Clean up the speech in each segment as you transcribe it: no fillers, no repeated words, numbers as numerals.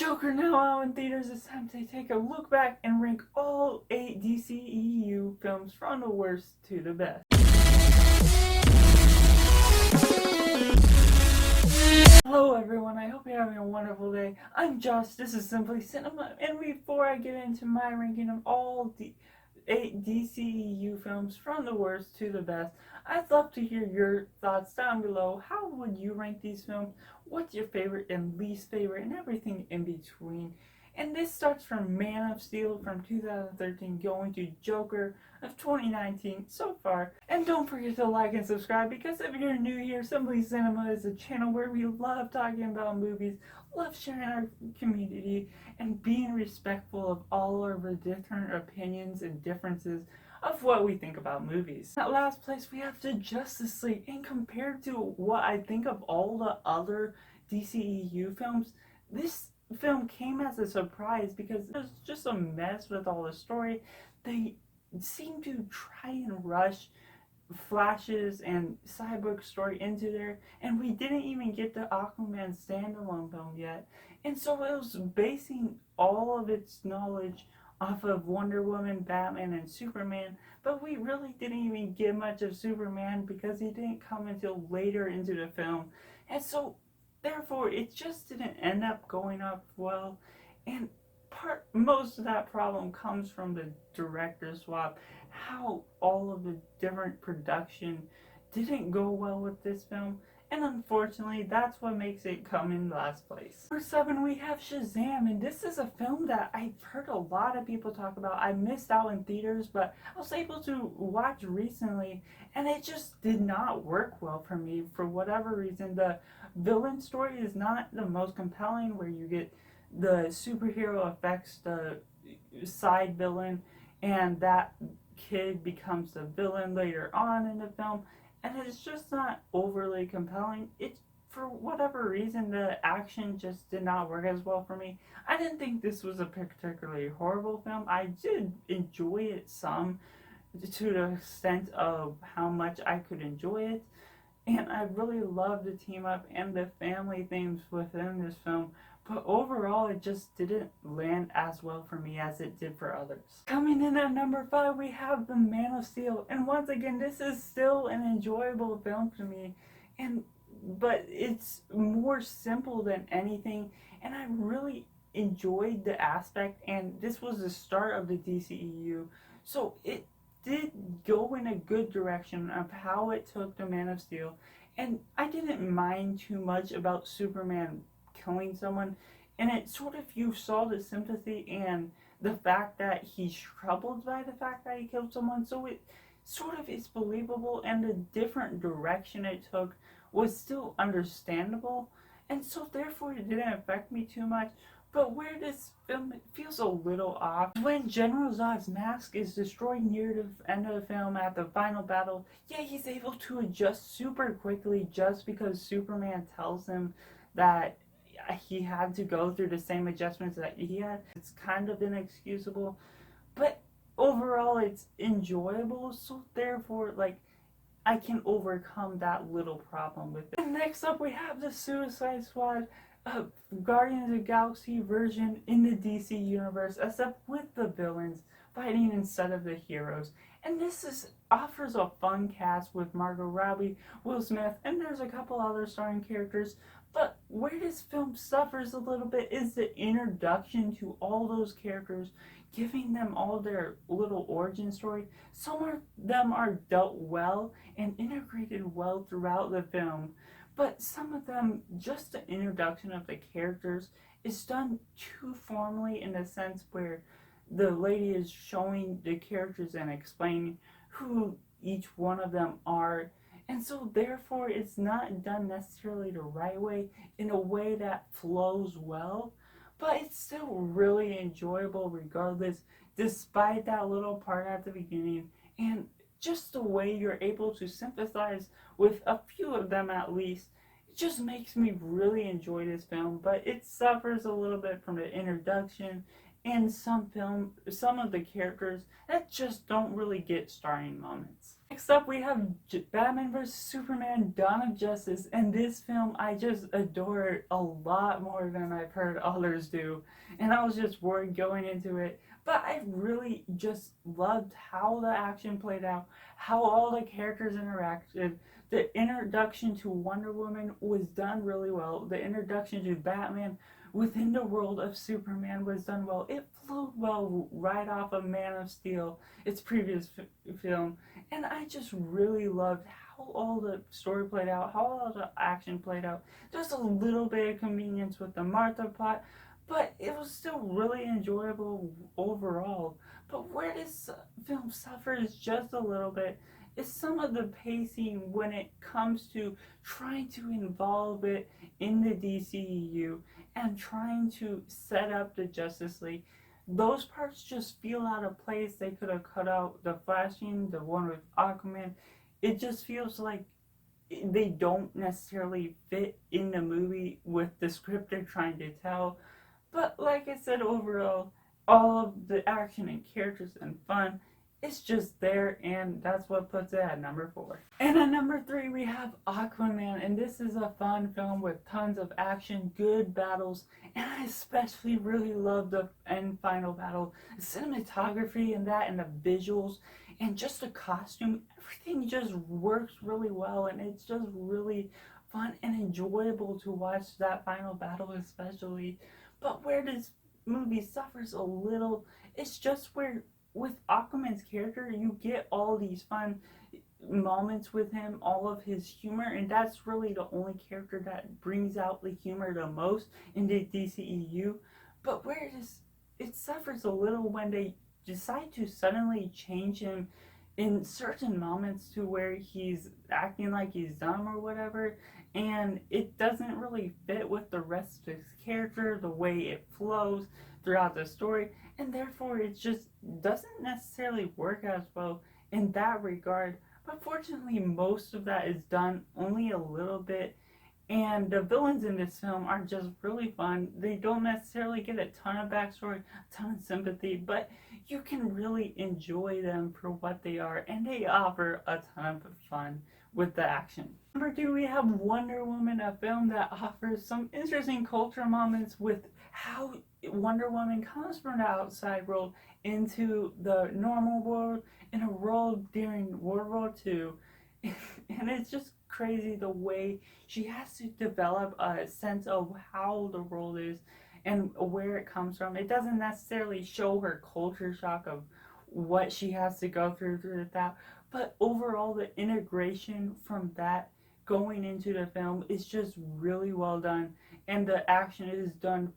Joker now out in theaters. It's time to take a look back and rank all 8 DCEU films from the worst to the best. Hello everyone, I hope you're having a wonderful day. I'm Josh, this is Simply Cinema, and before I get into my ranking of all the 8 DCEU films from the worst to the best, I'd love to hear your thoughts down below. How would you rank these films? What's your favorite and least favorite, and everything in between? And this starts from Man of Steel from 2013 going to Joker of 2019 so far. And don't forget to like and subscribe, because if you're new here, Simply Cinema is a channel where we love talking about movies, love sharing our community, and being respectful of all of our different opinions and differences of what we think about movies. At last place, we have the Justice League, and compared to what I think of all the other DCEU films, this film came as a surprise because it was just a mess with all the story. They seem to try and rush Flash's and Cyborg's story into there, and we didn't even get the Aquaman standalone film yet, and so it was basing all of its knowledge off of Wonder Woman, Batman, and Superman, but we really didn't even get much of Superman because he didn't come until later into the film, and so therefore it just didn't end up going up well. And most of that problem comes from the director swap, how all of the different production didn't go well with this film, and unfortunately that's what makes it come in last place. Number 7, we have Shazam, and this is a film that I've heard a lot of people talk about. I missed out in theaters, but I was able to watch recently, and it just did not work well for me for whatever reason. The villain story is not the most compelling, where you get the superhero affects the side villain, and that kid becomes the villain later on in the film, and it's just not overly compelling. It, for whatever reason, the action just did not work as well for me. I didn't think this was a particularly horrible film. I did enjoy it some, to the extent of how much I could enjoy it, and I really loved the team up and the family themes within this film, but overall it just didn't land as well for me as it did for others. Coming in at number 5, we have the Man of Steel, and once again this is still an enjoyable film to me, but it's more simple than anything, and I really enjoyed the aspect, and this was the start of the DCEU, so it did go in a good direction of how it took the Man of Steel, and I didn't mind too much about Superman killing someone, and it sort of, you saw the sympathy and the fact that he's troubled by the fact that he killed someone, so it sort of is believable, and the different direction it took was still understandable, and so therefore it didn't affect me too much. But where this film feels a little off, when General Zod's mask is destroyed near the end of the film at the final battle, yeah, he's able to adjust super quickly just because Superman tells him that he had to go through the same adjustments that he had. It's kind of inexcusable, but overall it's enjoyable, so therefore, like, I can overcome that little problem with it. And next up we have the Suicide Squad, Guardians of the Galaxy version in the DC universe, except with the villains fighting instead of the heroes. And this offers a fun cast with Margot, Robbie, Will Smith, and there's a couple other starring characters. But where this film suffers a little bit is the introduction to all those characters, giving them all their little origin story. Some of them are dealt well and integrated well throughout the film, but some of them, just the introduction of the characters is done too formally, in the sense where the lady is showing the characters and explaining who each one of them are, and so therefore it's not done necessarily the right way, in a way that flows well, but it's still really enjoyable regardless, despite that little part at the beginning, and just the way you're able to sympathize with a few of them at least. It just makes me really enjoy this film, but it suffers a little bit from the introduction and some of the characters that just don't really get starring moments. Next up, we have Batman vs. Superman: Dawn of Justice, and this film I just adore a lot more than I've heard others do, and I was just worried going into it, but I really just loved how the action played out, how all the characters interacted. The introduction to Wonder Woman was done really well. The introduction to Batman within the world of Superman was done well. It flowed well right off of Man of Steel, its previous film, and I just really loved how all the story played out, how all the action played out. There's a little bit of convenience with the Martha plot, but it was still really enjoyable overall. But where this film suffers just a little bit is some of the pacing when it comes to trying to involve it in the DCEU and trying to set up the Justice League. Those parts just feel out of place. They could have cut out the flashing, the one with Aquaman. It just feels like they don't necessarily fit in the movie with the script they're trying to tell. But like I said, overall, all of the action and characters and fun, it's just there, and that's what puts it at number 4. And at number 3, we have Aquaman, and this is a fun film with tons of action, good battles, and I especially really love the end final battle. The cinematography and that, and the visuals, and just the costume, everything just works really well, and it's just really fun and enjoyable to watch that final battle especially. But where this movie suffers a little, it's just where with Aquaman's character, you get all these fun moments with him, all of his humor, and that's really the only character that brings out the humor the most in the DCEU. But where it suffers a little when they decide to suddenly change him in certain moments to where he's acting like he's dumb or whatever, and it doesn't really fit with the rest of his character, the way it flows throughout the story, and therefore it just doesn't necessarily work as well in that regard. But fortunately, most of that is done only a little bit, and the villains in this film are just really fun. They don't necessarily get a ton of backstory, a ton of sympathy, but you can really enjoy them for what they are, and they offer a ton of fun with the action. Number 2, we have Wonder Woman, a film that offers some interesting cultural moments with how Wonder Woman comes from the outside world into the normal world in a world during World War II. And it's just crazy the way she has to develop a sense of how the world is and where it comes from. It doesn't necessarily show her culture shock of what she has to go through that, but overall the integration from that going into the film is just really well done, and the action is done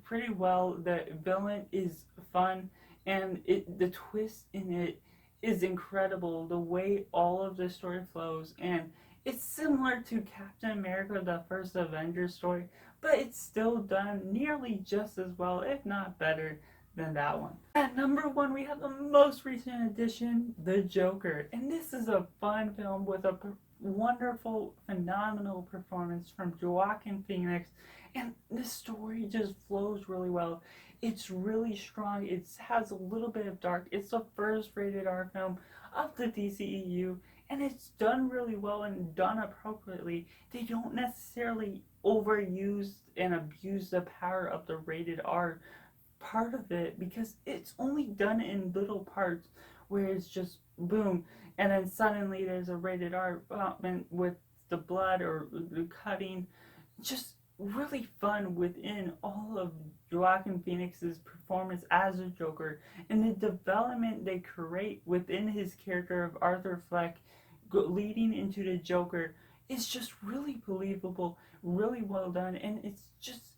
pretty well. The villain is fun, and the twist in it is incredible, the way all of the story flows, and it's similar to Captain America, the first Avengers story, but it's still done nearly just as well, if not better, than that one. At number 1, we have the most recent addition, The Joker, and this is a fun film with a wonderful, phenomenal performance from Joaquin Phoenix, and the story just flows really well. It's really strong. It has a little bit of dark. It's the first rated R film of the DCEU, and it's done really well and done appropriately. They don't necessarily overuse and abuse the power of the rated R part of it, because it's only done in little parts where it's just boom, and then suddenly there's a rated R moment with the blood or the cutting. Just really fun within all of Joaquin Phoenix's performance as a Joker, and the development they create within his character of Arthur Fleck leading into the Joker is just really believable, really well done, and it's just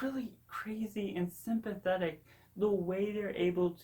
really crazy and sympathetic the way they're able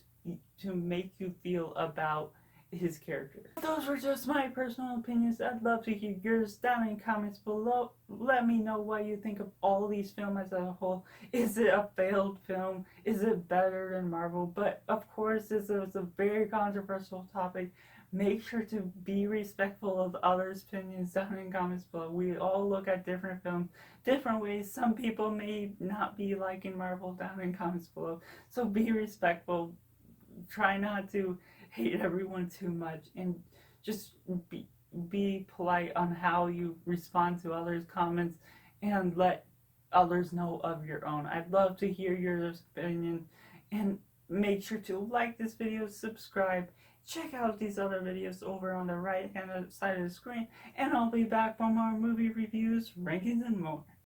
to make you feel about his character. Those were just my personal opinions. I'd love to hear yours down in comments below. Let me know what you think of all these films as a whole. Is it a failed film? Is it better than Marvel? But of course, this is a very controversial topic. Make sure to be respectful of others' opinions down in comments below. We all look at different films different ways. Some people may not be liking Marvel down in comments below. So be respectful. Try not to hate everyone too much, and just be polite on how you respond to others' comments and let others know of your own. I'd love to hear your opinion, and make sure to like this video, subscribe, check out these other videos over on the right hand side of the screen, and I'll be back for more movie reviews, rankings, and more.